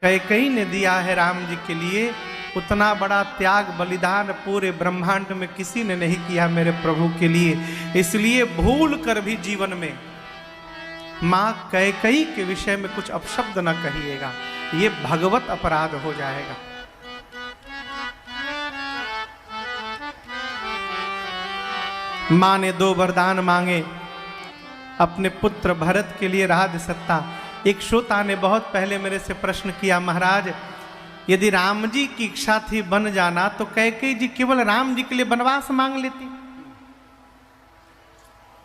कैकेयी ने दिया है राम जी के लिए, उतना बड़ा त्याग बलिदान पूरे ब्रह्मांड में किसी ने नहीं किया मेरे प्रभु के लिए। इसलिए भूल कर भी जीवन में मां कैकेयी के विषय में कुछ अपशब्द न कहिएगा, ये भगवत अपराध हो जाएगा। मां ने 2 वरदान मांगे अपने पुत्र भरत के लिए, राज सत्ता। एक श्रोता ने बहुत पहले मेरे से प्रश्न किया, महाराज यदि राम जी की इच्छा थी बन जाना तो कैकेयी जी केवल राम जी के लिए वनवास मांग लेती,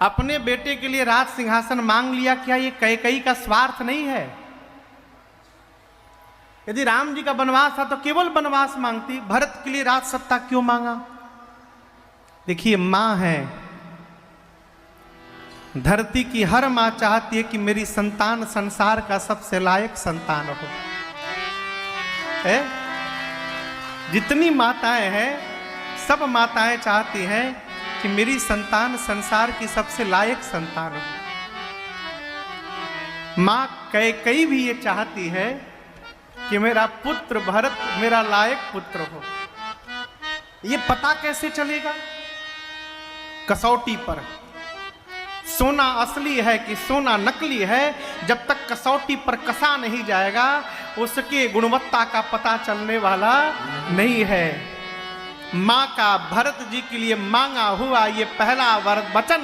अपने बेटे के लिए राज सिंहासन मांग लिया, क्या ये कैकेयी का स्वार्थ नहीं है? यदि राम जी का वनवास था तो केवल वनवास मांगती, भरत के लिए राज सत्ता क्यों मांगा? देखिए मां है, धरती की हर मां चाहती है कि मेरी संतान संसार का सबसे लायक संतान हो। है? जितनी माताएं हैं सब माताएं चाहती हैं कि मेरी संतान संसार की सबसे लायक संतान हो। मां कैकेयी भी ये चाहती है कि मेरा पुत्र भरत मेरा लायक पुत्र हो। ये पता कैसे चलेगा? कसौटी पर सोना असली है कि सोना नकली है, जब तक कसौटी पर कसा नहीं जाएगा उसके गुणवत्ता का पता चलने वाला नहीं है। मां का भरत जी के लिए मांगा हुआ ये पहला वचन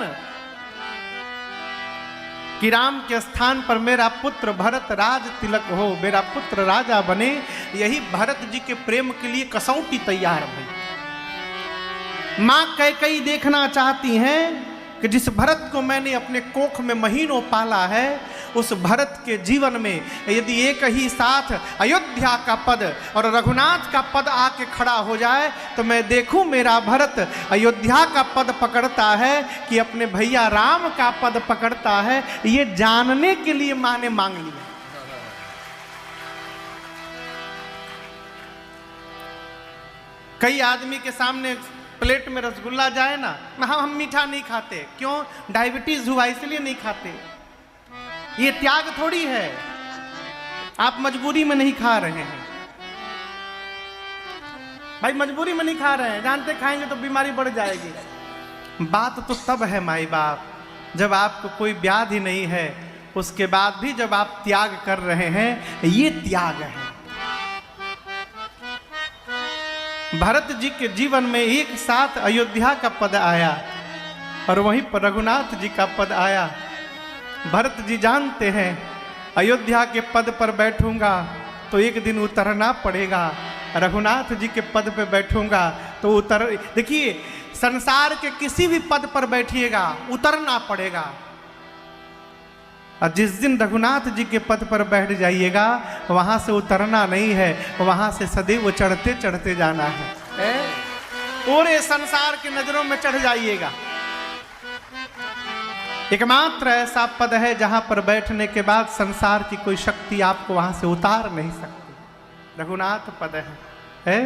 कि राम के स्थान पर मेरा पुत्र भरत राज तिलक हो, मेरा पुत्र राजा बने, यही भरत जी के प्रेम के लिए कसौटी तैयार हुई। मां कैकेयी देखना चाहती हैं कि जिस भरत को मैंने अपने कोख में महीनों पाला है, उस भरत के जीवन में यदि एक ही साथ अयोध्या का पद और रघुनाथ का पद आके खड़ा हो जाए तो मैं देखूं मेरा भरत अयोध्या का पद पकड़ता है कि अपने भैया राम का पद पकड़ता है। ये जानने के लिए मां ने मांग लिया। कई आदमी के सामने प्लेट में रसगुल्ला जाए ना, हम मीठा नहीं खाते, क्यों? डायबिटीज हुआ इसलिए नहीं खाते। ये त्याग थोड़ी है, आप मजबूरी में नहीं खा रहे हैं भाई, मजबूरी में नहीं खा रहे हैं, जानते खाएंगे तो बीमारी बढ़ जाएगी। बात तो तब है माई बाप जब आपको कोई व्याधि नहीं है, उसके बाद भी जब आप त्याग कर रहे हैं, ये त्याग है। भरत जी के जीवन में एक साथ अयोध्या का पद आया और वहीं पर रघुनाथ जी का पद आया। भरत जी जानते हैं अयोध्या के पद पर बैठूंगा तो एक दिन उतरना पड़ेगा, रघुनाथ जी के पद पर बैठूंगा तो उतर। देखिए संसार के किसी भी पद पर बैठिएगा उतरना पड़ेगा, और जिस दिन रघुनाथ जी के पद पर बैठ जाइएगा वहां से उतरना नहीं है, वहां से सदैव चढ़ते चढ़ते जाना है। पूरे संसार की नजरों में चढ़ जाइएगा। एकमात्र ऐसा पद है जहां पर बैठने के बाद संसार की कोई शक्ति आपको वहां से उतार नहीं सकती, रघुनाथ पद है?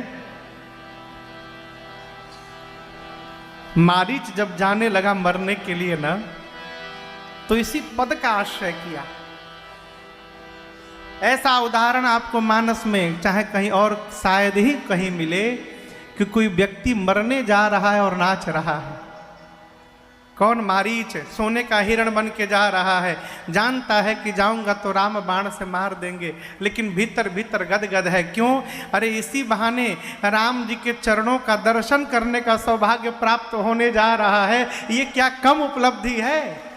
मारीच जब जाने लगा मरने के लिए ना, तो इसी पद का आश्रय किया। ऐसा उदाहरण आपको मानस में चाहे कहीं और शायद ही कहीं मिले कि कोई व्यक्ति मरने जा रहा है और नाच रहा है। कौन? मारीच सोने का हिरण बन के जा रहा है, जानता है कि जाऊंगा तो राम बाण से मार देंगे, लेकिन भीतर भीतर गदगद है। क्यों? अरे इसी बहाने राम जी के चरणों का दर्शन करने का सौभाग्य प्राप्त होने जा रहा है। ये क्या कम उपलब्धि है?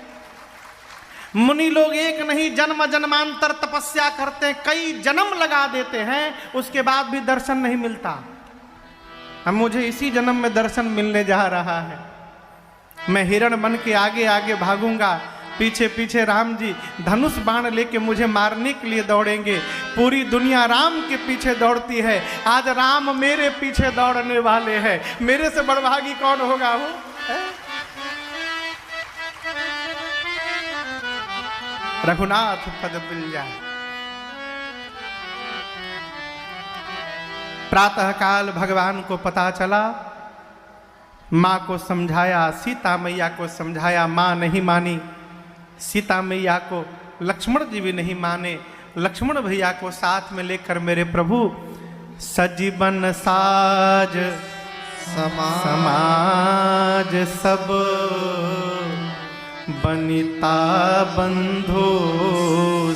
मुनि लोग एक नहीं जन्म जन्मांतर तपस्या करते हैं, कई जन्म लगा देते हैं, उसके बाद भी दर्शन नहीं मिलता। अब मुझे इसी जन्म में दर्शन मिलने जा रहा है। मैं हिरण बन के आगे आगे भागूंगा, पीछे पीछे राम जी धनुष बाण लेके मुझे मारने के लिए दौड़ेंगे। पूरी दुनिया राम के पीछे दौड़ती है, आज राम मेरे पीछे दौड़ने वाले हैं। मेरे से बड़भागी कौन होगा? वो रघुनाथ पद मिल जाए। प्रातः काल भगवान को पता चला, माँ को समझाया, सीता मैया को समझाया, माँ नहीं मानी। सीता मैया को लक्ष्मण जी भी नहीं माने, लक्ष्मण भैया को साथ में लेकर मेरे प्रभु सजीवन साज समाज सब बनिता बंधु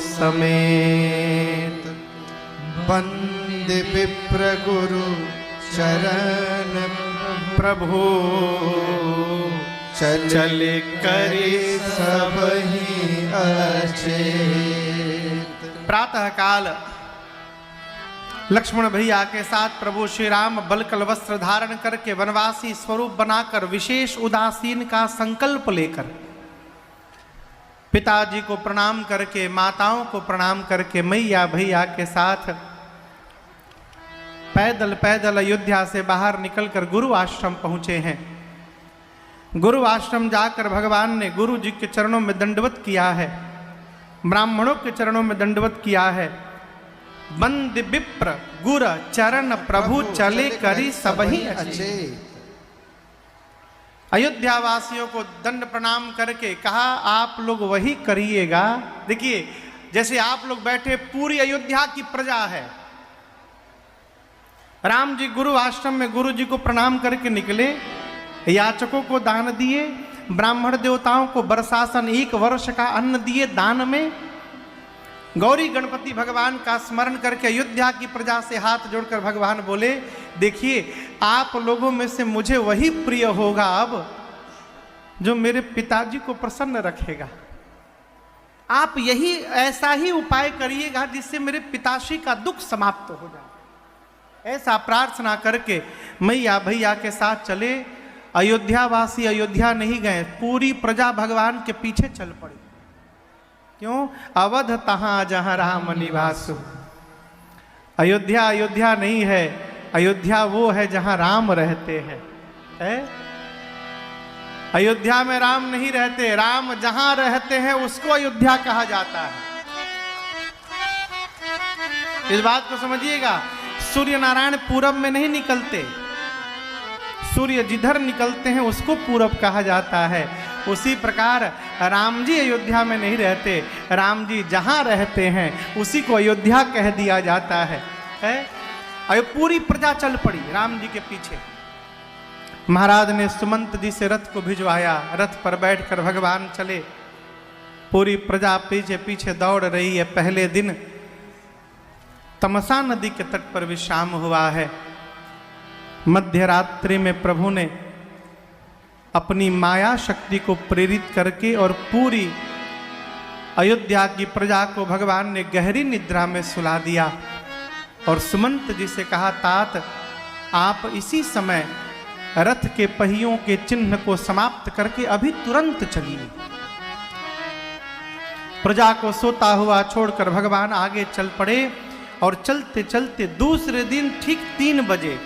समेत वंदे विप्र गुरु चरण प्रभु चले करी सब ही अचेत। प्रातः काल लक्ष्मण भैया के साथ प्रभु श्री राम बलकल वस्त्र धारण करके वनवासी स्वरूप बनाकर विशेष उदासीन का संकल्प लेकर पिताजी को प्रणाम करके माताओं को प्रणाम करके मैया भैया के साथ पैदल पैदल अयोध्या से बाहर निकलकर गुरु आश्रम पहुंचे हैं। गुरु आश्रम जाकर भगवान ने गुरु जी के चरणों में दंडवत किया है, ब्राह्मणों के चरणों में दंडवत किया है। बंद विप्र गुर चरण प्रभु चले करी सबही अचेत। अयोध्या वासियों को दंड प्रणाम करके कहा आप लोग वही करिएगा। देखिए जैसे आप लोग बैठे पूरी अयोध्या की प्रजा है। राम जी गुरु आश्रम में गुरु जी को प्रणाम करके निकले, याचकों को दान दिए, ब्राह्मण देवताओं को वर्षासन 1 वर्ष का अन्न दिए दान में। गौरी गणपति भगवान का स्मरण करके अयोध्या की प्रजा से हाथ जोड़कर भगवान बोले देखिए आप लोगों में से मुझे वही प्रिय होगा अब जो मेरे पिताजी को प्रसन्न रखेगा। आप यही ऐसा ही उपाय करिएगा जिससे मेरे पिताश्री का दुख समाप्त हो जाए। ऐसा प्रार्थना करके मैया भैया के साथ चले। अयोध्या वासी अयोध्या नहीं गए, पूरी प्रजा भगवान के पीछे चल पड़ी। क्यों? अवध तहां जहां राम निवासु। अयोध्या अयोध्या नहीं है, अयोध्या वो है जहां राम रहते हैं। अयोध्या में राम नहीं रहते, राम जहां रहते हैं उसको अयोध्या कहा जाता है। इस बात को समझिएगा। सूर्य नारायण पूरब में नहीं निकलते, सूर्य जिधर निकलते हैं उसको पूरब कहा जाता है। उसी प्रकार राम जी अयोध्या में नहीं रहते, राम जी जहां रहते हैं उसी को अयोध्या कह दिया जाता है। पूरी प्रजा चल पड़ी राम जी के पीछे। महाराज ने सुमंत जी से रथ को भिजवाया, रथ पर बैठकर भगवान चले। पूरी प्रजा पीछे पीछे दौड़ रही है। पहले दिन तमसा नदी के तट पर विश्राम हुआ है। मध्य रात्रि में प्रभु ने अपनी माया शक्ति को प्रेरित करके और पूरी अयोध्या की प्रजा को भगवान ने गहरी निद्रा में सुला दिया और सुमंत जी से कहा तात आप इसी समय रथ के पहियों के चिन्ह को समाप्त करके अभी तुरंत चलिए। प्रजा को सोता हुआ छोड़कर भगवान आगे चल पड़े और चलते चलते दूसरे दिन ठीक 3 बजे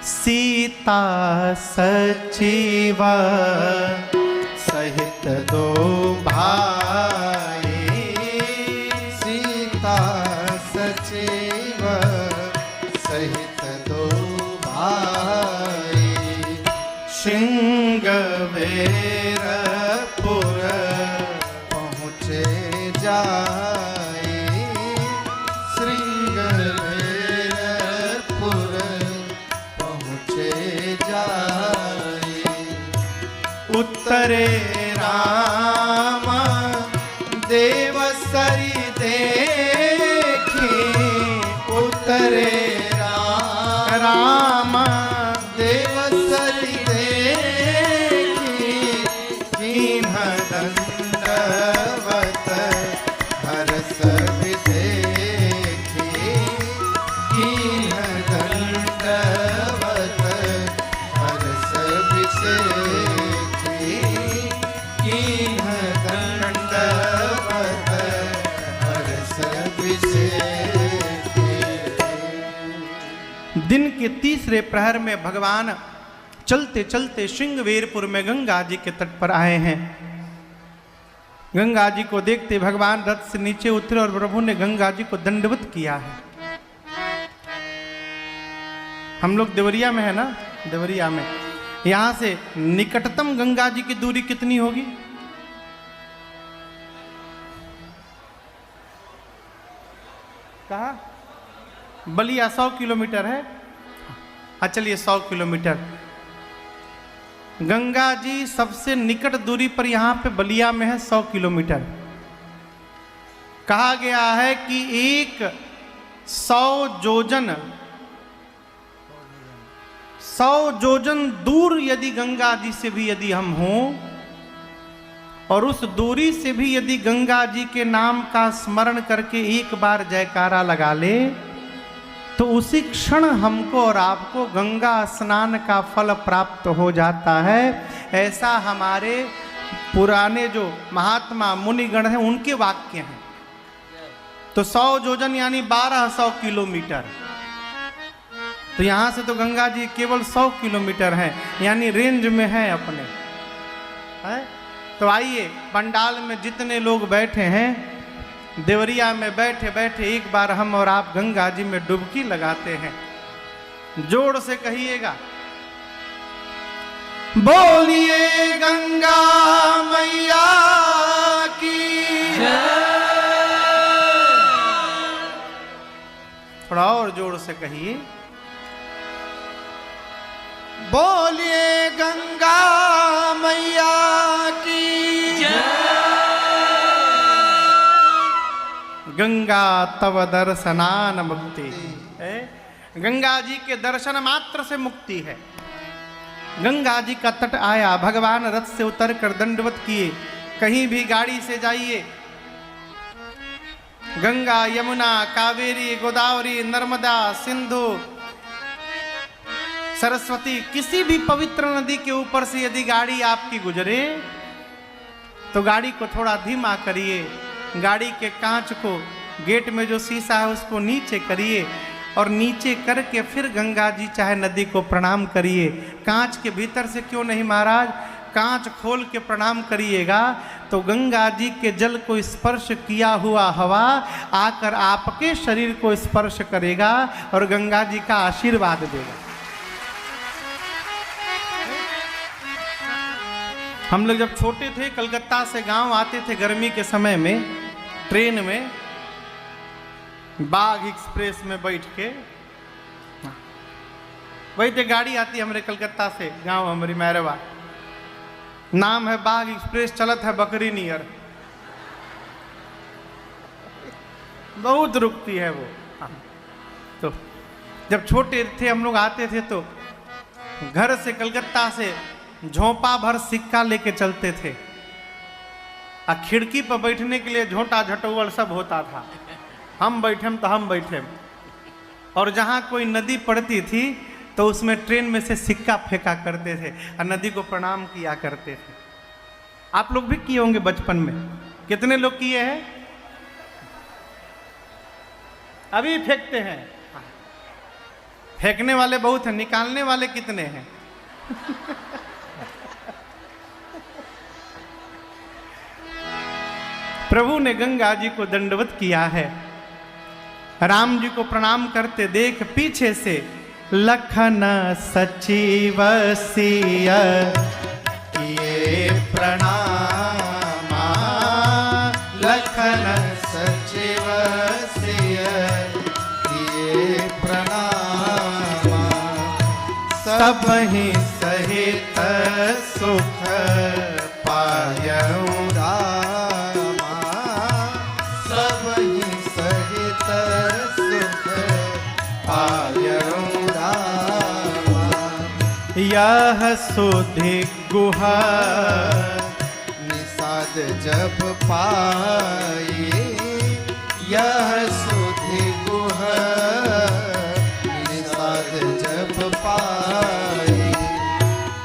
सीता सचिव सहित 2 भाई, सीता सचिव सहित 2 भाई श्रृंगवेरपुर पहुँचे जाए। श्रृंगवेरपुर पहुँचे जाए। उत्तरे राम देवसरी देखी, उत्तरे राम देवसरी देखी कीन्ह दंडवत हरस विदेखी। कीन्ह दंडवत हरस विदेखी। कीन्ह दंडवत हरस विदेखी। दिन के तीसरे प्रहर में भगवान चलते चलते श्रृंगवेरपुर में गंगा जी के तट पर आए हैं। गंगा जी को देखते भगवान रथ से नीचे उतरे और प्रभु ने गंगा जी को दंडवत किया है। हम लोग देवरिया में है ना, देवरिया में यहां से निकटतम गंगा जी की दूरी कितनी होगी? बलिया 100 किलोमीटर है। हाँ चलिए 100 किलोमीटर। गंगा जी सबसे निकट दूरी पर यहाँ पे बलिया में है 100 किलोमीटर। कहा गया है कि 100 जोजन दूर यदि गंगा जी से भी यदि हम हों और उस दूरी से भी यदि गंगा जी के नाम का स्मरण करके एक बार जयकारा लगा ले तो उसी क्षण हमको और आपको गंगा स्नान का फल प्राप्त हो जाता है। ऐसा हमारे पुराने जो महात्मा मुनिगण हैं उनके वाक्य हैं। तो 100 जोजन यानी 1200 किलोमीटर। तो यहाँ से तो गंगा जी केवल 100 किलोमीटर है, यानी रेंज में है अपने है। तो आइए पंडाल में जितने लोग बैठे हैं, देवरिया में बैठे बैठे एक बार हम और आप गंगा जी में डुबकी लगाते हैं। जोर से कहिएगा, बोलिए गंगा मैया की जय। थोड़ा और जोर से कहिए, बोलिए गंगा मैया की जय। गंगा तव दर्शनान मुक्ति। गंगा जी के दर्शन मात्र से मुक्ति है। गंगा जी का तट आया, भगवान रथ से उतर कर दंडवत किए। कहीं भी गाड़ी से जाइए, गंगा यमुना कावेरी गोदावरी नर्मदा सिंधु सरस्वती, किसी भी पवित्र नदी के ऊपर से यदि गाड़ी आपकी गुजरे तो गाड़ी को थोड़ा धीमा करिए, गाड़ी के कांच को, गेट में जो शीशा है उसको नीचे करिए और नीचे करके फिर गंगा जी चाहे नदी को प्रणाम करिए। कांच के भीतर से क्यों नहीं महाराज, कांच खोल के प्रणाम करिएगा तो गंगा जी के जल को स्पर्श किया हुआ हवा आकर आपके शरीर को स्पर्श करेगा और गंगा जी का आशीर्वाद देगा। हम लोग जब छोटे थे कलकत्ता से गांव आते थे गर्मी के समय में, ट्रेन में बाग एक्सप्रेस में बैठ के, वही तो गाड़ी आती है हमारे कलकत्ता से गांव, हमारी मैरवा, नाम है बाग एक्सप्रेस, चलत है बकरी नियर, बहुत रुकती है वो। तो जब छोटे थे हम लोग आते थे तो घर से कलकत्ता से झोंपा भर सिक्का लेके चलते थे। आ खिड़की पर बैठने के लिए झोंटा झटौवल सब होता था, हम बैठे तो हम बैठे। और जहाँ कोई नदी पड़ती थी तो उसमें ट्रेन में से सिक्का फेंका करते थे और नदी को प्रणाम किया करते थे। आप लोग भी किए होंगे बचपन में, कितने लोग किए हैं? अभी फेंकते हैं? फेंकने वाले बहुत हैं, निकालने वाले कितने हैं? प्रभु ने गंगा जी को दंडवत किया है। राम जी को प्रणाम करते देख पीछे से लखन सचिव सिया किए प्रणाम, लखन सचिव सिया किए प्रणाम। सब ही सहित सुख पायऊ रामा, सब ही सहित सुख पायऊ रामा। यह सुधि गुहा निषाद जब पाए, यह सुधि गुह निषाद जब पाए।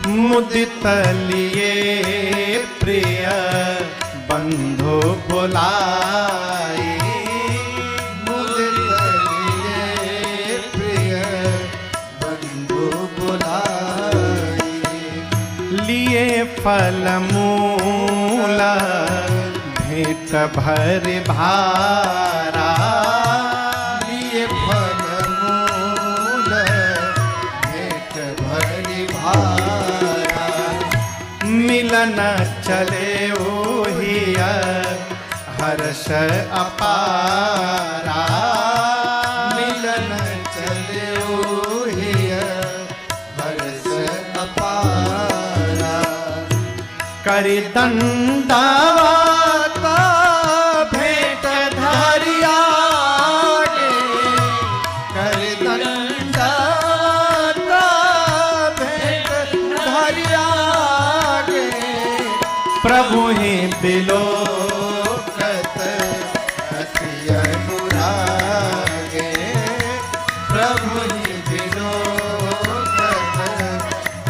मुदित लिए प्रिय बंधु बुलाए, मुदित लिए प्रिय बंधु बुलाए। लिए फल मूल भेंट भर भारा, लिए फल मूल भेंट भरि भारा। मिलन चले ओहिया हर्ष अपारा, मिलन न चलो हिय हर्ष अपारा। करि दंडवत भेंट धरिया गे कर दंडवत भेंट धरिया गे प्रभु ही बिलो लोकत अति अनुरागे। प्रभु ही विलोकत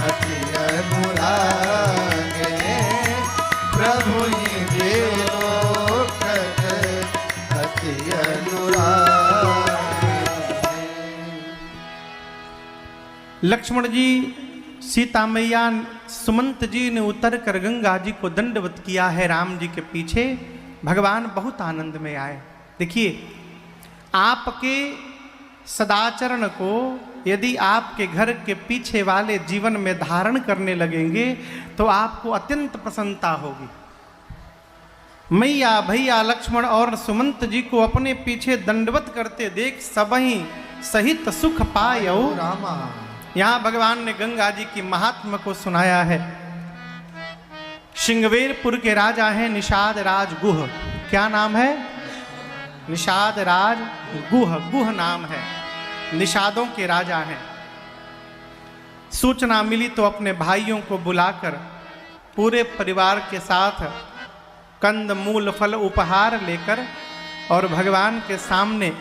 अति अनुरागे। प्रभु ही विलोकत अति अनुरागे। लक्ष्मण जी, सीता मैया, सुमंत जी ने उतर कर गंगा जी को दंडवत किया है राम जी के पीछे। भगवान बहुत आनंद में आए। देखिए, आपके सदाचरण को यदि आपके घर के पीछे वाले जीवन में धारण करने लगेंगे तो आपको अत्यंत प्रसन्नता होगी। मैया भैया लक्ष्मण और सुमंत जी को अपने पीछे दंडवत करते देख सबही सहित सुख पायौ। रामा यहाँ भगवान ने गंगा जी की महात्मा को सुनाया है। श्रृंगवेरपुर के राजा हैं निषाद राज गुह। क्या नाम है? निषाद राज गुह। गुह नाम है, निषादों के राजा हैं। सूचना मिली तो अपने भाइयों को बुलाकर पूरे परिवार के साथ कंद मूल फल उपहार लेकर और भगवान के सामने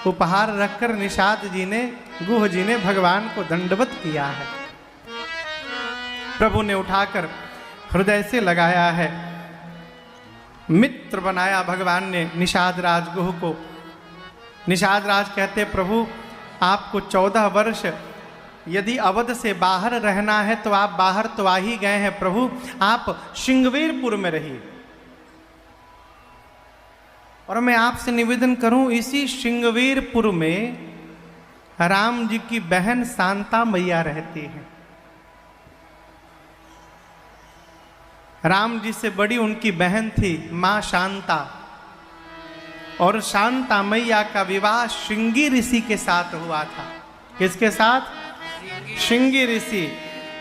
उपहार रखकर निषाद जी ने, गुह जी ने भगवान को दंडवत किया है। प्रभु ने उठाकर हृदय से लगाया है। मित्र बनाया भगवान ने निषाद राज गुह को। निषाद राज कहते, प्रभु आपको 14 वर्ष यदि अवध से बाहर रहना है तो आप बाहर तो आ ही गए हैं प्रभु, आप श्रृंगवेरपुर में रहिए। और मैं आपसे निवेदन करूं, इसी श्रृंगवेरपुर में राम जी की बहन शांता मैया रहती है। राम जी से बड़ी उनकी बहन थी मां शांता, और शांता मैया का विवाह श्रृंगी ऋषि के साथ हुआ था। किसके साथ? श्रृंगी ऋषि।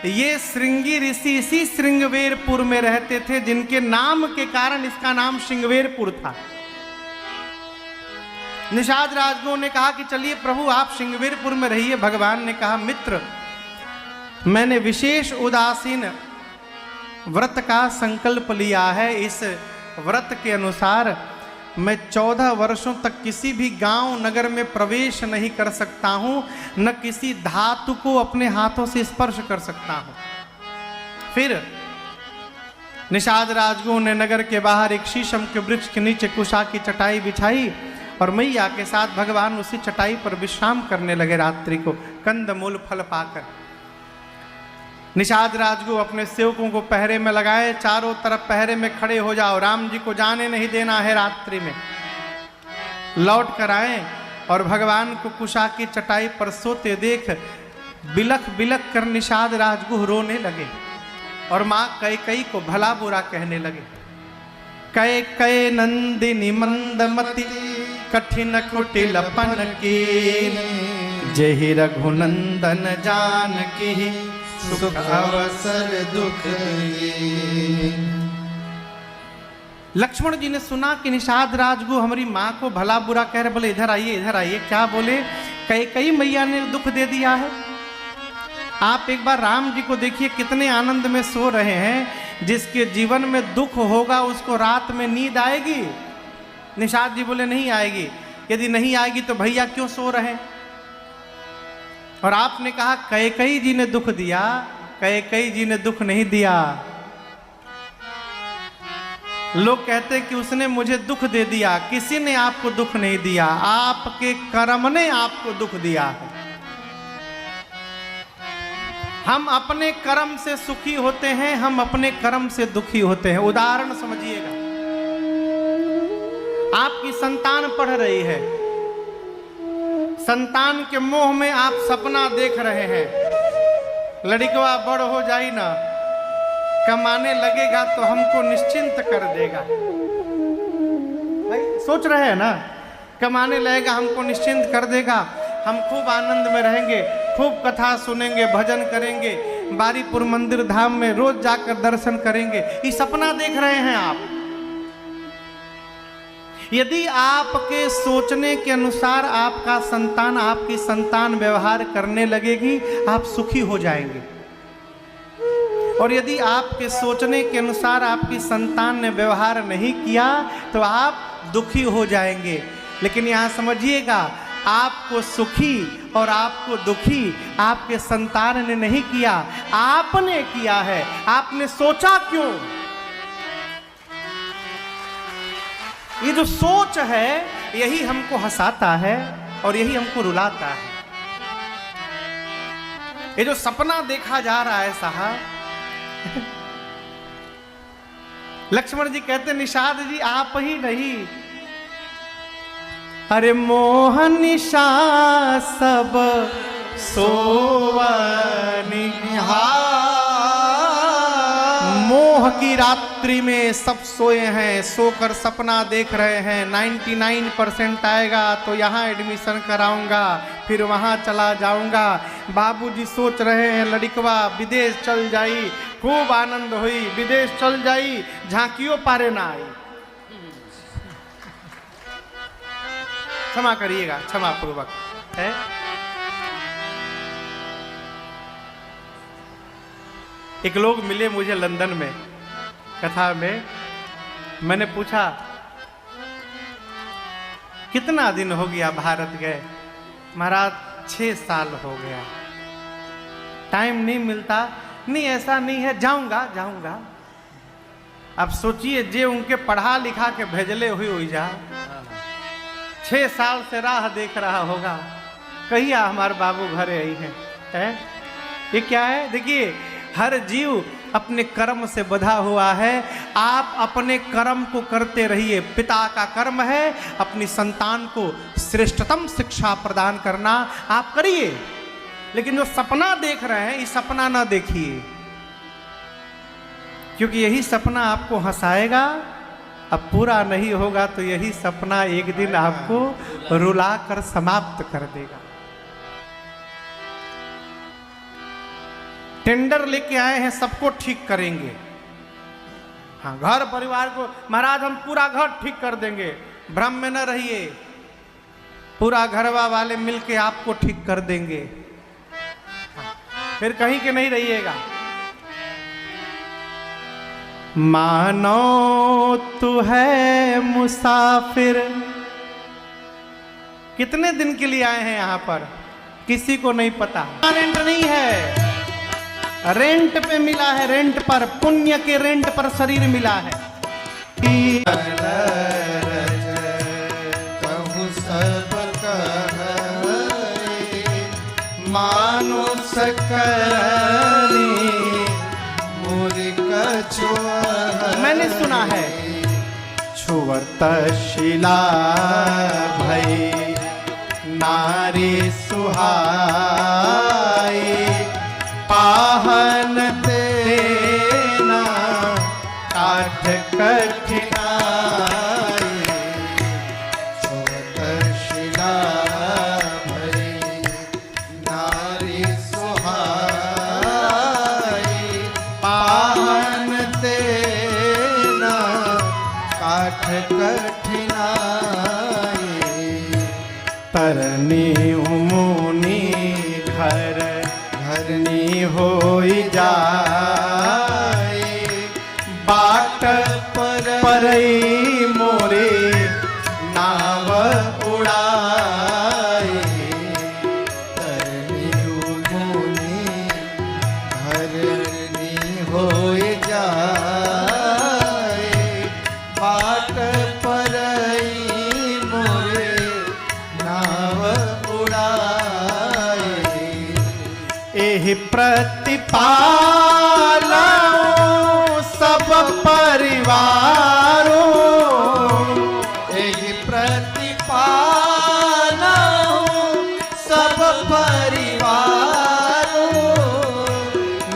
ये श्रृंगी ऋषि इसी श्रृंगवेरपुर में रहते थे, जिनके नाम के कारण इसका नाम श्रृंगवेरपुर था। निषाद राजगुरु ने कहा कि चलिए प्रभु आप श्रृंगवेरपुर में रहिए। भगवान ने कहा, मित्र मैंने विशेष उदासीन व्रत का संकल्प लिया है। इस व्रत के अनुसार मैं 14 वर्षों तक किसी भी गांव नगर में प्रवेश नहीं कर सकता हूं, न किसी धातु को अपने हाथों से स्पर्श कर सकता हूं। फिर निषाद राजगुरु ने नगर के बाहर एक शीशम के वृक्ष के नीचे कुशा की चटाई बिछाई और मैया के साथ भगवान उसी चटाई पर विश्राम करने लगे रात्रि को, कंद मूल फल पाकर। निषाद राजगुरु अपने सेवकों को पहरे में लगाए, चारों तरफ पहरे में खड़े हो जाओ, राम जी को जाने नहीं देना है रात्रि में। लौट कर आए और भगवान को कुशा की चटाई पर सोते देख बिलख बिलख कर निषाद राजगुरु रोने लगे और माँ कैकेयी को भला बुरा कहने लगे। कैकेयी नंदिनी मंदमती कठिन कुटिलपन की, जहि रघुनंदन जानकी सुख अवसर दुख की। लक्ष्मण जी ने सुना कि निषाद राजगुरु हमारी माँ को भला बुरा कह रहे, बोले इधर आइए इधर आइए। क्या बोले? कैकेयी मैया ने दुख दे दिया है। आप एक बार राम जी को देखिए कितने आनंद में सो रहे हैं। जिसके जीवन में दुख होगा उसको रात में नींद आएगी? निषाद जी बोले नहीं आएगी। यदि नहीं आएगी तो भैया क्यों सो रहे? और आपने कहा कैकेयी जी ने दुख दिया। कैकेयी जी ने दुख नहीं दिया। लोग कहते हैं कि उसने मुझे दुख दे दिया। किसी ने आपको दुख नहीं दिया, आपके कर्म ने आपको दुख दिया है। हम अपने कर्म से सुखी होते हैं, हम अपने कर्म से दुखी होते हैं। उदाहरण समझिएगा, आपकी संतान पढ़ रही है, संतान के मोह में आप सपना देख रहे हैं, लड़कवा बड़ हो जाई ना, कमाने लगेगा तो हमको निश्चिंत कर देगा। भाई सोच रहे हैं ना, कमाने लगेगा हमको निश्चिंत कर देगा। हम खूब आनंद में रहेंगे, खूब कथा सुनेंगे, भजन करेंगे, बारीपुर मंदिर धाम में रोज जाकर दर्शन करेंगे। ये सपना देख रहे हैं आप। यदि आपके सोचने के अनुसार आपका संतान, आपकी संतान व्यवहार करने लगेगी, आप सुखी हो जाएंगे। और यदि आपके सोचने के अनुसार आपकी संतान ने व्यवहार नहीं किया तो आप दुखी हो जाएंगे। लेकिन यहाँ समझिएगा, आपको सुखी और आपको दुखी आपके संतान ने नहीं किया, आपने किया है। आपने सोचा क्यों? ये जो सोच है यही हमको हंसाता है और यही हमको रुलाता है। ये जो सपना देखा जा रहा है साहब, लक्ष्मण जी कहते निषाद जी आप ही नहीं, अरे मोह निशा सब सोवनि निहार। मोह की रात्रि में सब सोए हैं, सोकर सपना देख रहे हैं 99% आएगा तो यहाँ एडमिशन कराऊंगा, फिर वहाँ चला जाऊंगा। बाबूजी सोच रहे हैं लड़कवा विदेश चल जाई, खूब आनंद हुई, विदेश चल जाई, झांकियों पारे ना आई। क्षमा करिएगा, क्षमा पूर्वक है। एक लोग मिले मुझे लंदन में कथा में। मैंने पूछा कितना दिन हो गया भारत गए? महाराज 6 साल हो गया, टाइम नहीं मिलता। नहीं ऐसा नहीं है, जाऊंगा जाऊंगा। अब सोचिए जे उनके पढ़ा लिखा के भेजले हुई जा 6 साल से राह देख रहा होगा, कहिया हमारे बाबू घरे आई है? ये क्या है? देखिए, हर जीव अपने कर्म से बंधा हुआ है। आप अपने कर्म को करते रहिए। पिता का कर्म है अपनी संतान को श्रेष्ठतम शिक्षा प्रदान करना, आप करिए। लेकिन जो सपना देख रहे हैं, ये सपना ना देखिए, क्योंकि यही सपना आपको हंसाएगा। अब पूरा नहीं होगा तो यही सपना एक दिन आपको रुला कर समाप्त कर देगा। टेंडर लेके आए हैं, सबको ठीक करेंगे। हाँ, घर परिवार को महाराज हम पूरा घर ठीक कर देंगे, भ्रम में न रहिए, पूरा घरवा वाले मिलके आपको ठीक कर देंगे। हाँ, फिर कहीं के नहीं रहिएगा। मानो तू है मुसाफिर। कितने दिन के लिए आए हैं यहाँ पर किसी को नहीं पता। रेंट नहीं है, रेंट पे मिला है, रेंट पर, पुण्य के रेंट पर शरीर मिला है। कहूँ सब मानुष करनी मुरी कछुआ। मैंने सुना है छुअत शिला भई नारी सुहाई, पाहन तेना काठ कठिनाई। छुअत शिला भई नारी सुहाई, पाहन तेना काठ कठिनाई। तरनी मुनि घर घरनी होई जाए, बाट परई मोरे नाव उड़ाए। तरनी मुनि घरनी होई जाए, बाट परई मोरे नाव उड़ाए। एहि प्रतिपालऊ सब परिवारों, एहि प्रतिपालऊ सब परिवारों।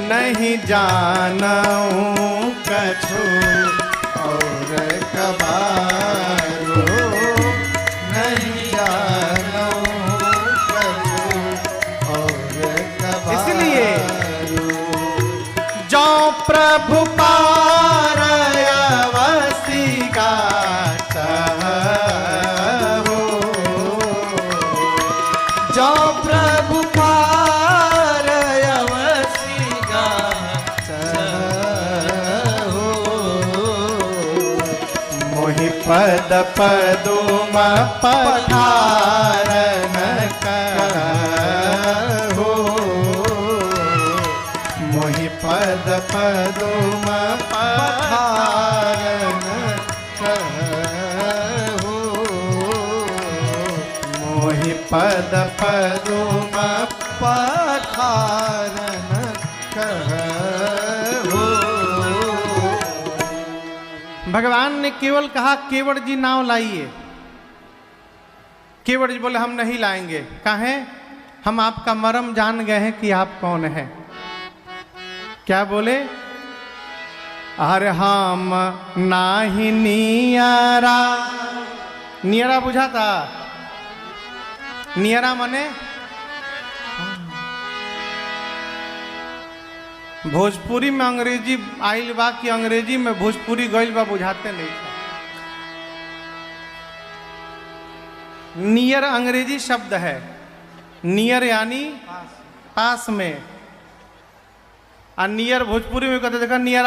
नहीं जानऊं कछु और कबारो, नहीं जानऊं कछु प्रभु पार अवसी गात हो। जो प्रभु पार अवसी गात हो। मोहि पद पदुम पधारन कहो। मोहि पद पदुम पधारन कहो। मोहि पद पदुम पधारन कहो। भगवान ने केवल कहा केवट जी नाव लाइए। केवट जी बोले हम नहीं लाएंगे। काहे? हम आपका मर्म जान गए हैं कि आप कौन हैं। क्या बोले? अरे हम नाही नियरा। नियरा बुझा था? नियरा मने भोजपुरी में अंग्रेजी आइल बा कि अंग्रेजी में भोजपुरी गइल बा बुझाते नहीं था। नियर अंग्रेजी शब्द है। नियर यानी पास में। और नियर भोजपुरी में कहते देखा नियर